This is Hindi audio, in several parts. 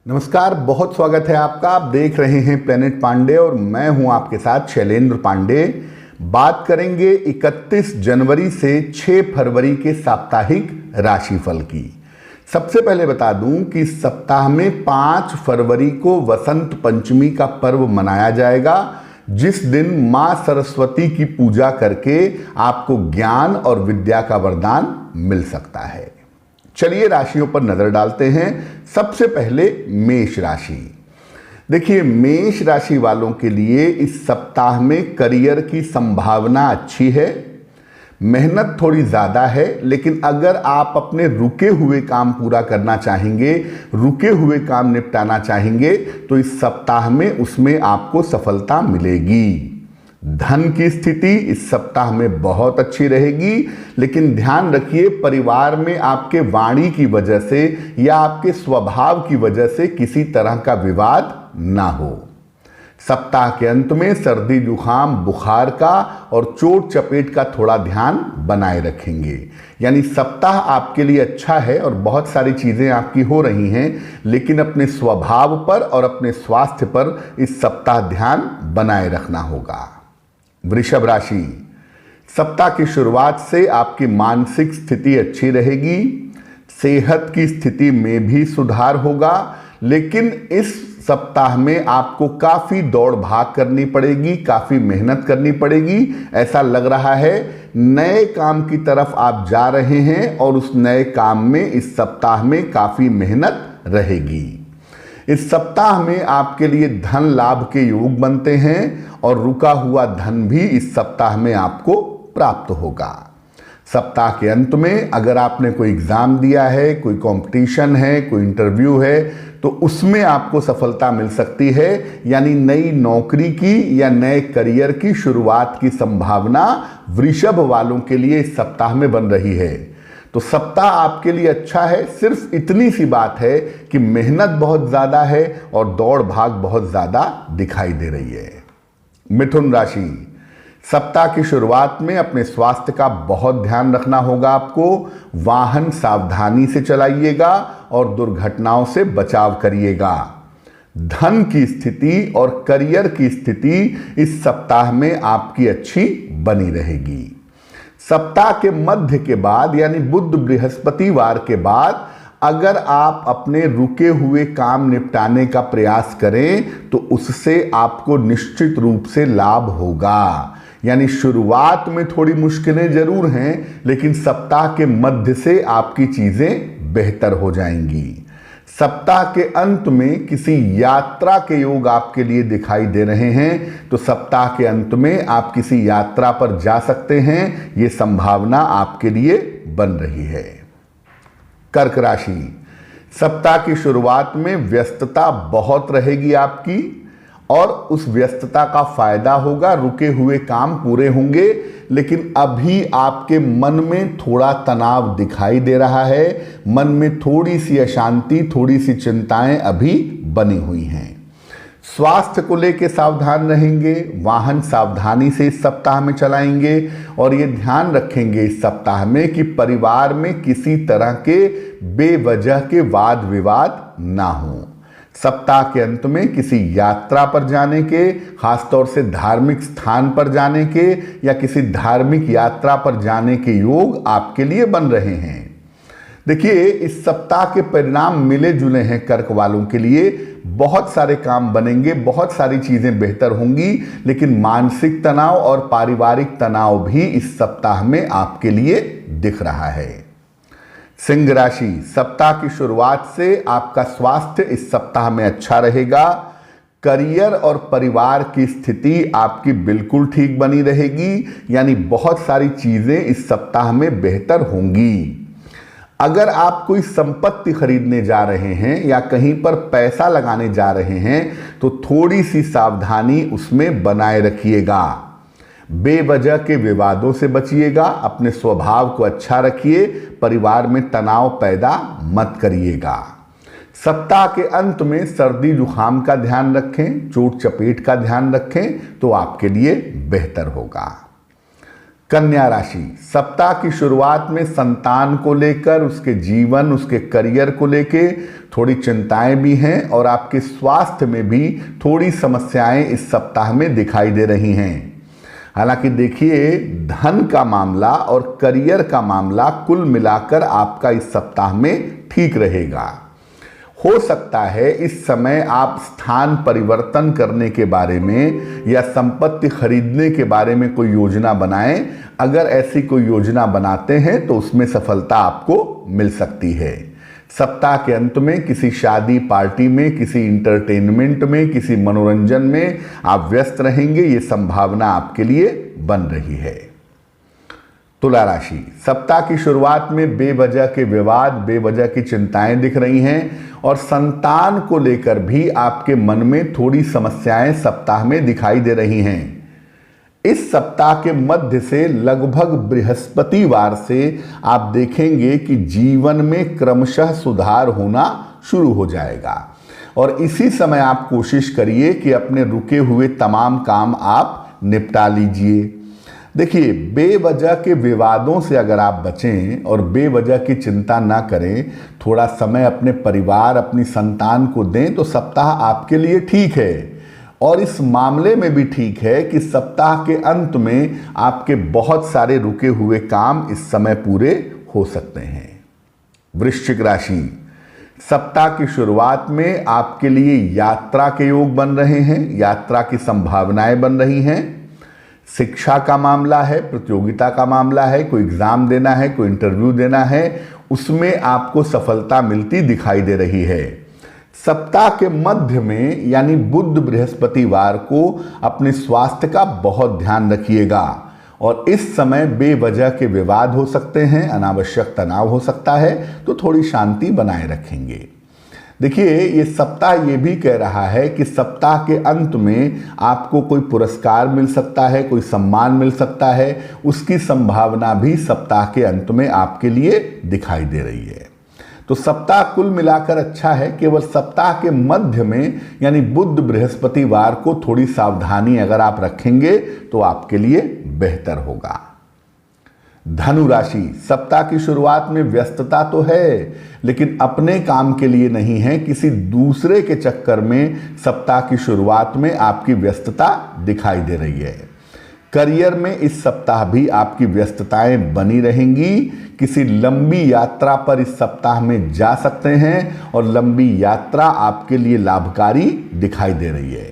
नमस्कार, बहुत स्वागत है आपका। आप देख रहे हैं प्लेनेट पांडे और मैं हूं आपके साथ शैलेंद्र पांडे। बात करेंगे 31 जनवरी से 6 फरवरी के साप्ताहिक राशिफल की। सबसे पहले बता दूं कि इस सप्ताह में 5 फरवरी को वसंत पंचमी का पर्व मनाया जाएगा, जिस दिन मां सरस्वती की पूजा करके आपको ज्ञान और विद्या का वरदान मिल सकता है। चलिए राशियों पर नजर डालते हैं। सबसे पहले मेष राशि। देखिए, मेष राशि वालों के लिए इस सप्ताह में करियर की संभावना अच्छी है। मेहनत थोड़ी ज्यादा है, लेकिन अगर आप अपने रुके हुए काम पूरा करना चाहेंगे, रुके हुए काम निपटाना चाहेंगे, तो इस सप्ताह में उसमें आपको सफलता मिलेगी। धन की स्थिति इस सप्ताह में बहुत अच्छी रहेगी, लेकिन ध्यान रखिए परिवार में आपके वाणी की वजह से या आपके स्वभाव की वजह से किसी तरह का विवाद ना हो। सप्ताह के अंत में सर्दी जुकाम बुखार का और चोट चपेट का थोड़ा ध्यान बनाए रखेंगे। यानी सप्ताह आपके लिए अच्छा है और बहुत सारी चीजें आपकी हो रही हैं, लेकिन अपने स्वभाव पर और अपने स्वास्थ्य पर इस सप्ताह ध्यान बनाए रखना होगा। वृषभ राशि। सप्ताह की शुरुआत से आपकी मानसिक स्थिति अच्छी रहेगी, सेहत की स्थिति में भी सुधार होगा, लेकिन इस सप्ताह में आपको काफी दौड़ भाग करनी पड़ेगी, काफी मेहनत करनी पड़ेगी। ऐसा लग रहा है नए काम की तरफ आप जा रहे हैं और उस नए काम में इस सप्ताह में काफी मेहनत रहेगी। इस सप्ताह में आपके लिए धन लाभ के योग बनते हैं और रुका हुआ धन भी इस सप्ताह में आपको प्राप्त होगा। सप्ताह के अंत में अगर आपने कोई एग्जाम दिया है, कोई कंपटीशन है, कोई इंटरव्यू है, तो उसमें आपको सफलता मिल सकती है। यानी नई नौकरी की या नए करियर की शुरुआत की संभावना वृषभ वालों के लिए इस सप्ताह में बन रही है। तो सप्ताह आपके लिए अच्छा है। सिर्फ इतनी सी बात है कि मेहनत बहुत ज्यादा है और दौड़ भाग बहुत ज्यादा दिखाई दे रही है। मिथुन राशि। सप्ताह की शुरुआत में अपने स्वास्थ्य का बहुत ध्यान रखना होगा आपको। वाहन सावधानी से चलाइएगा और दुर्घटनाओं से बचाव करिएगा। धन की स्थिति और करियर की स्थिति इस सप्ताह में आपकी अच्छी बनी रहेगी। सप्ताह के मध्य के बाद यानी बुध बृहस्पतिवार के बाद अगर आप अपने रुके हुए काम निपटाने का प्रयास करें तो उससे आपको निश्चित रूप से लाभ होगा। यानी शुरुआत में थोड़ी मुश्किलें जरूर हैं, लेकिन सप्ताह के मध्य से आपकी चीजें बेहतर हो जाएंगी। सप्ताह के अंत में किसी यात्रा के योग आपके लिए दिखाई दे रहे हैं, तो सप्ताह के अंत में आप किसी यात्रा पर जा सकते हैं। ये संभावना आपके लिए बन रही है। कर्क राशि। सप्ताह की शुरुआत में व्यस्तता बहुत रहेगी आपकी और उस व्यस्तता का फायदा होगा, रुके हुए काम पूरे होंगे, लेकिन अभी आपके मन में थोड़ा तनाव दिखाई दे रहा है। मन में थोड़ी सी अशांति, थोड़ी सी चिंताएं अभी बनी हुई हैं। स्वास्थ्य को लेकर सावधान रहेंगे। वाहन सावधानी से इस सप्ताह में चलाएंगे और ये ध्यान रखेंगे इस सप्ताह में कि परिवार में किसी तरह के बेवजह के वाद विवाद ना हो। सप्ताह के अंत में किसी यात्रा पर जाने के, खासतौर से धार्मिक स्थान पर जाने के या किसी धार्मिक यात्रा पर जाने के योग आपके लिए बन रहे हैं। देखिए, इस सप्ताह के परिणाम मिले जुले हैं कर्क वालों के लिए। बहुत सारे काम बनेंगे, बहुत सारी चीजें बेहतर होंगी, लेकिन मानसिक तनाव और पारिवारिक तनाव भी इस सप्ताह में आपके लिए दिख रहा है। सिंह राशि। सप्ताह की शुरुआत से आपका स्वास्थ्य इस सप्ताह में अच्छा रहेगा। करियर और परिवार की स्थिति आपकी बिल्कुल ठीक बनी रहेगी। यानी बहुत सारी चीजें इस सप्ताह में बेहतर होंगी। अगर आप कोई संपत्ति खरीदने जा रहे हैं या कहीं पर पैसा लगाने जा रहे हैं, तो थोड़ी सी सावधानी उसमें बनाए रखिएगा। बेवजह के विवादों से बचिएगा। अपने स्वभाव को अच्छा रखिए। परिवार में तनाव पैदा मत करिएगा। सप्ताह के अंत में सर्दी जुकाम का ध्यान रखें, चोट चपेट का ध्यान रखें, तो आपके लिए बेहतर होगा। कन्या राशि, सप्ताह की शुरुआत में संतान को लेकर, उसके जीवन, उसके करियर को लेके थोड़ी चिंताएं भी हैं और आपके स्वास्थ्य में भी थोड़ी समस्याएं इस सप्ताह में दिखाई दे रही हैं। हालांकि देखिए, धन का मामला और करियर का मामला कुल मिलाकर आपका इस सप्ताह में ठीक रहेगा। हो सकता है इस समय आप स्थान परिवर्तन करने के बारे में या संपत्ति खरीदने के बारे में कोई योजना बनाएं। अगर ऐसी कोई योजना बनाते हैं तो उसमें सफलता आपको मिल सकती है। सप्ताह के अंत में किसी शादी पार्टी में, किसी इंटरटेनमेंट में, किसी मनोरंजन में आप व्यस्त रहेंगे, ये संभावना आपके लिए बन रही है। तुला राशि, सप्ताह की शुरुआत में बेवजह के विवाद, बेवजह की चिंताएं दिख रही हैं और संतान को लेकर भी आपके मन में थोड़ी समस्याएं सप्ताह में दिखाई दे रही हैं। इस सप्ताह के मध्य से लगभग बृहस्पतिवार से आप देखेंगे कि जीवन में क्रमशः सुधार होना शुरू हो जाएगा और इसी समय आप कोशिश करिए कि अपने रुके हुए तमाम काम आप निपटा लीजिए। देखिए, बेवजह के विवादों से अगर आप बचें और बेवजह की चिंता ना करें, थोड़ा समय अपने परिवार, अपनी संतान को दें तो सप्ताह आपके लिए ठीक है। और इस मामले में भी ठीक है कि सप्ताह के अंत में आपके बहुत सारे रुके हुए काम इस समय पूरे हो सकते हैं। वृश्चिक राशि, सप्ताह की शुरुआत में आपके लिए यात्रा के योग बन रहे हैं, यात्रा की संभावनाएं बन रही हैं। शिक्षा का मामला है, प्रतियोगिता का मामला है, कोई एग्जाम देना है, कोई इंटरव्यू देना है, उसमें आपको सफलता मिलती दिखाई दे रही है। सप्ताह के मध्य में यानी बुध बृहस्पतिवार को अपने स्वास्थ्य का बहुत ध्यान रखिएगा और इस समय बेवजह के विवाद हो सकते हैं, अनावश्यक तनाव हो सकता है, तो थोड़ी शांति बनाए रखेंगे। देखिए, ये सप्ताह ये भी कह रहा है कि सप्ताह के अंत में आपको कोई पुरस्कार मिल सकता है, कोई सम्मान मिल सकता है, उसकी संभावना भी सप्ताह के अंत में आपके लिए दिखाई दे रही है। तो सप्ताह कुल मिलाकर अच्छा है, केवल सप्ताह के मध्य में यानी बुध बृहस्पतिवार को थोड़ी सावधानी अगर आप रखेंगे तो आपके लिए बेहतर होगा। धनु राशि, सप्ताह की शुरुआत में व्यस्तता तो है लेकिन अपने काम के लिए नहीं है, किसी दूसरे के चक्कर में सप्ताह की शुरुआत में आपकी व्यस्तता दिखाई दे रही है। करियर में इस सप्ताह भी आपकी व्यस्तताएं बनी रहेंगी। किसी लंबी यात्रा पर इस सप्ताह में जा सकते हैं और लंबी यात्रा आपके लिए लाभकारी दिखाई दे रही है।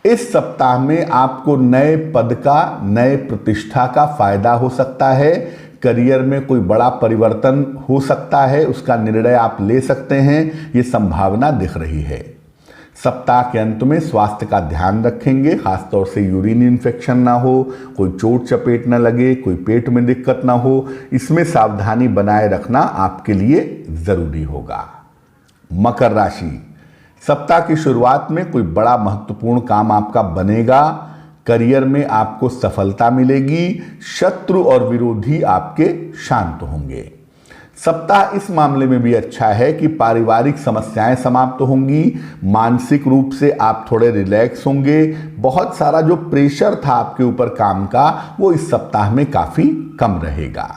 इस सप्ताह में आपको नए पद का, नए प्रतिष्ठा का फायदा हो सकता है। करियर में कोई बड़ा परिवर्तन हो सकता है, उसका निर्णय आप ले सकते हैं, ये संभावना दिख रही है। सप्ताह के अंत में स्वास्थ्य का ध्यान रखेंगे, खासतौर से यूरिन इन्फेक्शन ना हो, कोई चोट चपेट ना लगे, कोई पेट में दिक्कत ना हो, इसमें सावधानी बनाए रखना आपके लिए जरूरी होगा। मकर राशि, सप्ताह की शुरुआत में कोई बड़ा महत्वपूर्ण काम आपका बनेगा। करियर में आपको सफलता मिलेगी। शत्रु और विरोधी आपके शांत होंगे। सप्ताह इस मामले में भी अच्छा है कि पारिवारिक समस्याएं समाप्त होंगी। मानसिक रूप से आप थोड़े रिलैक्स होंगे। बहुत सारा जो प्रेशर था आपके ऊपर काम का, वो इस सप्ताह में काफी कम रहेगा।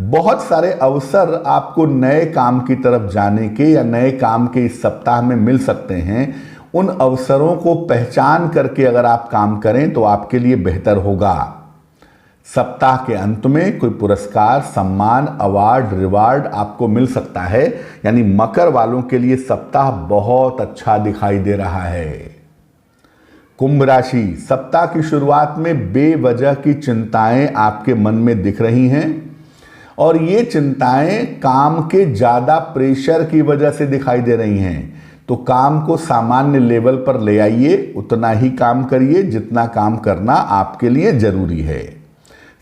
बहुत सारे अवसर आपको नए काम की तरफ जाने के या नए काम के इस सप्ताह में मिल सकते हैं। उन अवसरों को पहचान करके अगर आप काम करें तो आपके लिए बेहतर होगा। सप्ताह के अंत में कोई पुरस्कार, सम्मान, अवार्ड, रिवार्ड आपको मिल सकता है। यानी मकर वालों के लिए सप्ताह बहुत अच्छा दिखाई दे रहा है। कुंभ राशि, सप्ताह की शुरुआत में बेवजह की चिंताएं आपके मन में दिख रही हैं और ये चिंताएं काम के ज्यादा प्रेशर की वजह से दिखाई दे रही हैं। तो काम को सामान्य लेवल पर ले आइए, उतना ही काम करिए जितना काम करना आपके लिए जरूरी है।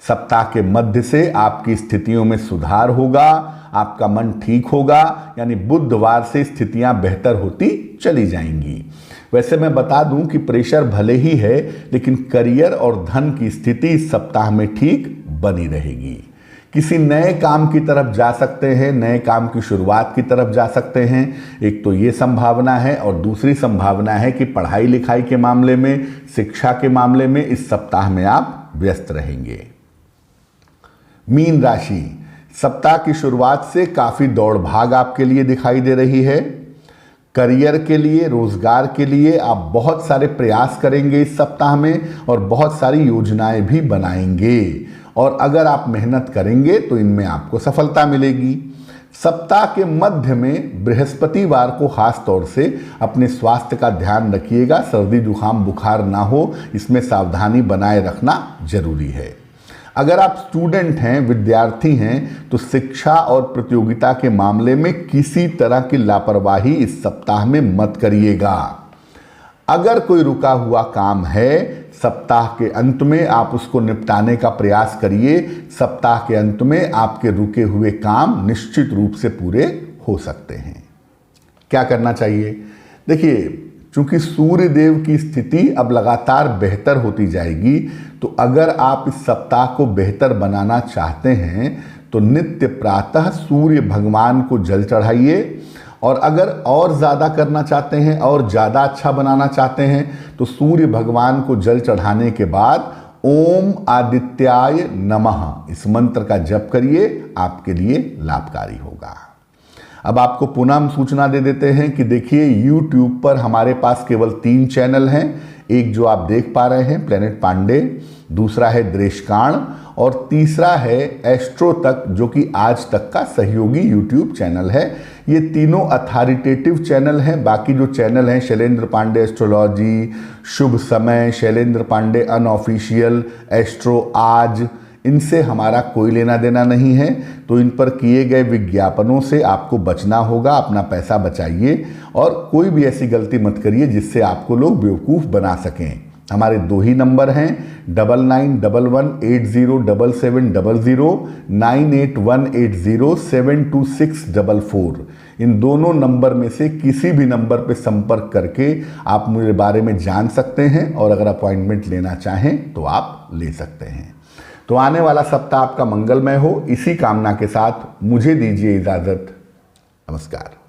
सप्ताह के मध्य से आपकी स्थितियों में सुधार होगा, आपका मन ठीक होगा, यानी बुधवार से स्थितियां बेहतर होती चली जाएंगी। वैसे मैं बता दूं कि प्रेशर भले ही है लेकिन करियर और धन की स्थिति इस सप्ताह में ठीक बनी रहेगी। किसी नए काम की तरफ जा सकते हैं, नए काम की शुरुआत की तरफ जा सकते हैं। एक तो ये संभावना है और दूसरी संभावना है कि पढ़ाई लिखाई के मामले में, शिक्षा के मामले में इस सप्ताह में आप व्यस्त रहेंगे। मीन राशि, सप्ताह की शुरुआत से काफी दौड़ भाग आपके लिए दिखाई दे रही है। करियर के लिए, रोजगार के लिए आप बहुत सारे प्रयास करेंगे इस सप्ताह में और बहुत सारी योजनाएं भी बनाएंगे, और अगर आप मेहनत करेंगे तो इनमें आपको सफलता मिलेगी। सप्ताह के मध्य में बृहस्पतिवार को खास तौर से अपने स्वास्थ्य का ध्यान रखिएगा, सर्दी जुकाम बुखार ना हो, इसमें सावधानी बनाए रखना जरूरी है। अगर आप स्टूडेंट हैं, विद्यार्थी हैं, तो शिक्षा और प्रतियोगिता के मामले में किसी तरह की लापरवाही इस सप्ताह में मत करिएगा। अगर कोई रुका हुआ काम है, सप्ताह के अंत में आप उसको निपटाने का प्रयास करिए। सप्ताह के अंत में आपके रुके हुए काम निश्चित रूप से पूरे हो सकते हैं। क्या करना चाहिए? देखिए, चूंकि सूर्य देव की स्थिति अब लगातार बेहतर होती जाएगी, तो अगर आप इस सप्ताह को बेहतर बनाना चाहते हैं तो नित्य प्रातः सूर्य भगवान को जल चढ़ाइए, और अगर और ज़्यादा करना चाहते हैं और ज़्यादा अच्छा बनाना चाहते हैं तो सूर्य भगवान को जल चढ़ाने के बाद ओम आदित्याय नमः इस मंत्र का जप करिए, आपके लिए लाभकारी होगा। अब आपको पुनः हम सूचना दे देते हैं कि देखिए, YouTube पर हमारे पास केवल 3 चैनल हैं। एक जो आप देख पा रहे हैं प्लेनेट पांडे, दूसरा है देशकाण, और तीसरा है एस्ट्रो तक, जो कि आज तक का सहयोगी YouTube चैनल है। ये तीनों अथॉरिटेटिव चैनल हैं। बाकी जो चैनल हैं, शैलेंद्र पांडे एस्ट्रोलॉजी, शुभ समय, शैलेंद्र पांडे अनऑफिशियल, एस्ट्रो आज, इनसे हमारा कोई लेना देना नहीं है। तो इन पर किए गए विज्ञापनों से आपको बचना होगा, अपना पैसा बचाइए और कोई भी ऐसी गलती मत करिए जिससे आपको लोग बेवकूफ़ बना सकें। हमारे 2 ही नंबर हैं, 9911807700, 9818072644। इन दोनों नंबर में से किसी भी नंबर पर संपर्क करके आप मेरे बारे में जान सकते हैं, और अगर अपॉइंटमेंट लेना चाहें तो आप ले सकते हैं। तो आने वाला सप्ताह आपका मंगलमय हो, इसी कामना के साथ मुझे दीजिए इजाज़त। नमस्कार।